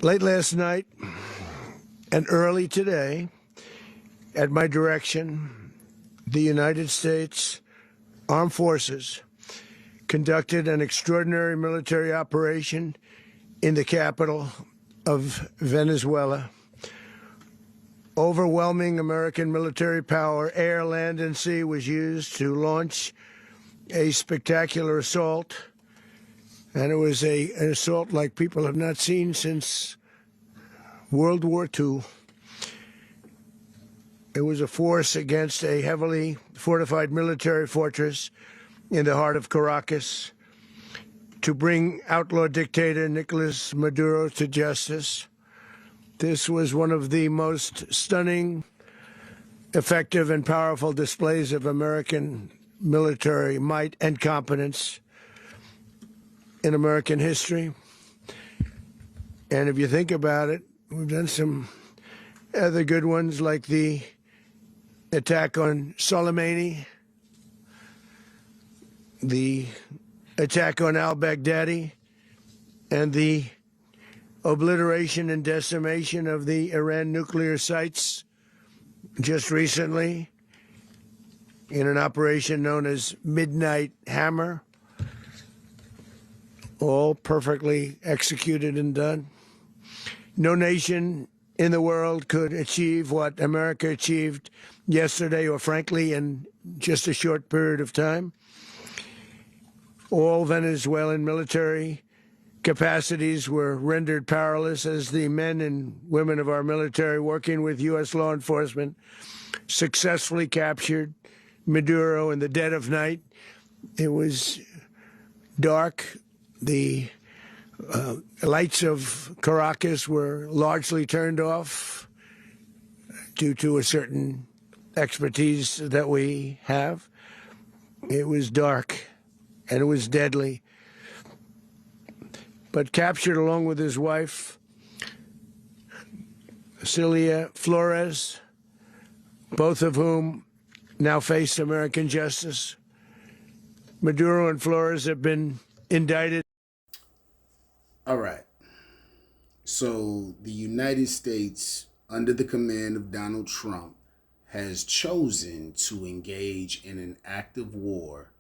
Late last night and early today, at my direction, the United States Armed Forces conducted an extraordinary military operation in the capital of Venezuela. Overwhelming American military power, air, land, and sea, was used to launch a spectacular assault. And it was an assault like people have not seen since World War II. It was a force against a heavily fortified military fortress in the heart of Caracas to bring outlaw dictator Nicolas Maduro to justice. This was one of the most stunning, effective, and powerful displays of American military might and competence in American history. And if you think about it, we've done some other good ones, like the attack on Soleimani, the attack on al-Baghdadi, and the obliteration and decimation of the Iran nuclear sites just recently in an operation known as Midnight Hammer. All perfectly executed and done. No nation in the world could achieve what America achieved yesterday, or frankly, in just a short period of time. All Venezuelan military capacities were rendered powerless as the men and women of our military, working with U.S. law enforcement, successfully captured Maduro in the dead of night. It was dark. The lights of Caracas were largely turned off due to a certain expertise that we have. It was dark and it was deadly. But captured along with his wife, Celia Flores, both of whom now face American justice. Maduro and Flores have been indicted. All right. So the United States, under the command of Donald Trump, has chosen to engage in an active war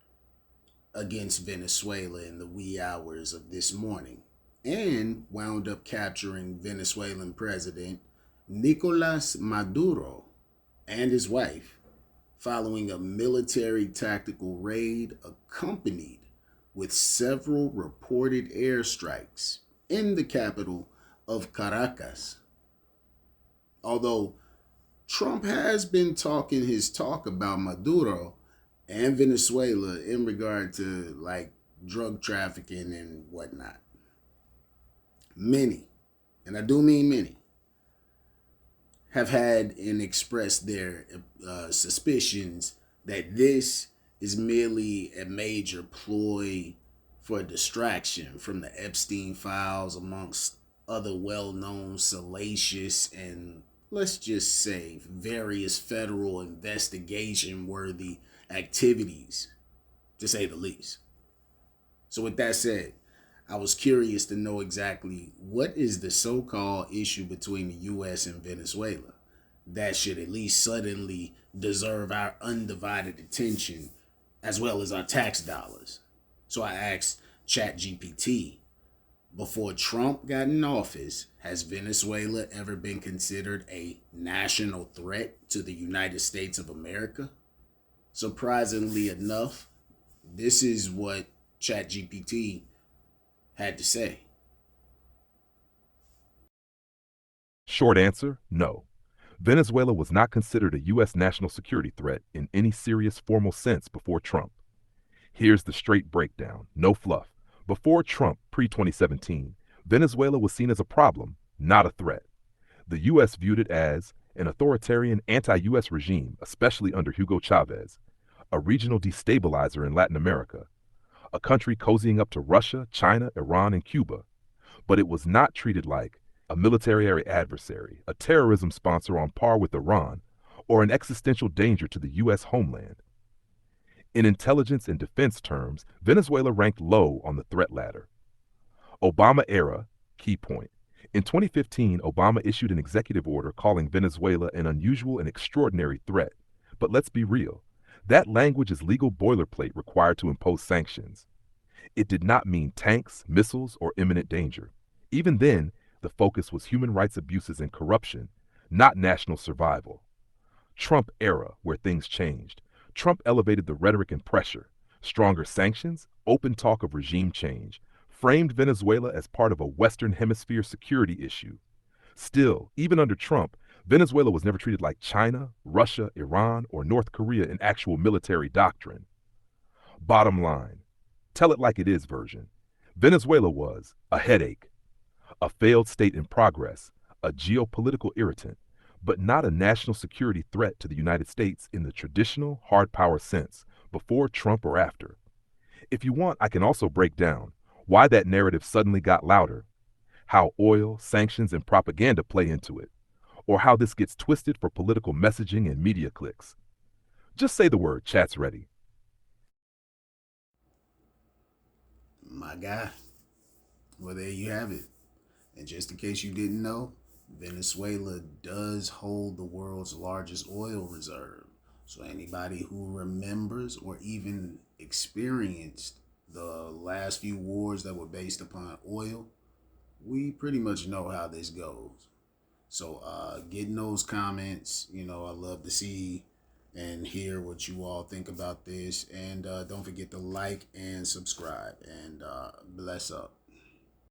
against Venezuela in the wee hours of this morning, and wound up capturing Venezuelan President Nicolas Maduro and his wife following a military tactical raid accompanied with several reported airstrikes in the capital of Caracas. Although Trump has been talking his talk about Maduro and Venezuela in regard to like drug trafficking and whatnot. Many, and I do mean many, have had and expressed their suspicions that this is merely a major ploy for distraction from the Epstein files, amongst other well-known salacious and, let's just say, various federal investigation-worthy activities, to say the least. So with that said, I was curious to know exactly what is the so-called issue between the U.S. and Venezuela that should at least suddenly deserve our undivided attention as well as our tax dollars. So I asked ChatGPT, before Trump got in office, has Venezuela ever been considered a national threat to the United States of America? Surprisingly enough, this is what ChatGPT had to say. Short answer, no. Venezuela was not considered a U.S. national security threat in any serious formal sense before Trump. Here's the straight breakdown, no fluff. Before Trump, pre-2017, Venezuela was seen as a problem, not a threat. The U.S. viewed it as an authoritarian anti-U.S. regime, especially under Hugo Chavez, a regional destabilizer in Latin America, a country cozying up to Russia, China, Iran, and Cuba. But it was not treated like a military adversary, a terrorism sponsor on par with Iran, or an existential danger to the U.S. homeland. In intelligence and defense terms, Venezuela ranked low on the threat ladder. Obama era, key point, In 2015, Obama issued an executive order calling Venezuela an unusual and extraordinary threat. But let's be real. That language is legal boilerplate required to impose sanctions. It did not mean tanks, missiles, or imminent danger. Even then, the focus was human rights abuses and corruption, not national survival. Trump era, where things changed. Trump elevated the rhetoric and pressure. Stronger sanctions, open talk of regime change, framed Venezuela as part of a Western Hemisphere security issue. Still, even under Trump, Venezuela was never treated like China, Russia, Iran, or North Korea in actual military doctrine. Bottom line, tell it like it is version. Venezuela was a headache, a failed state in progress, a geopolitical irritant, but not a national security threat to the United States in the traditional hard power sense, before Trump or after. If you want, I can also break down why that narrative suddenly got louder, how oil, sanctions, and propaganda play into it, or how this gets twisted for political messaging and media clicks. Just say the word, chat's ready. My guy. Well, there you have it. And just in case you didn't know, Venezuela does hold the world's largest oil reserve. So anybody who remembers or even experienced the last few wars that were based upon oil, we pretty much know how this goes. So getting those comments, I love to see and hear what you all think about this. And don't forget to like and subscribe. And bless up.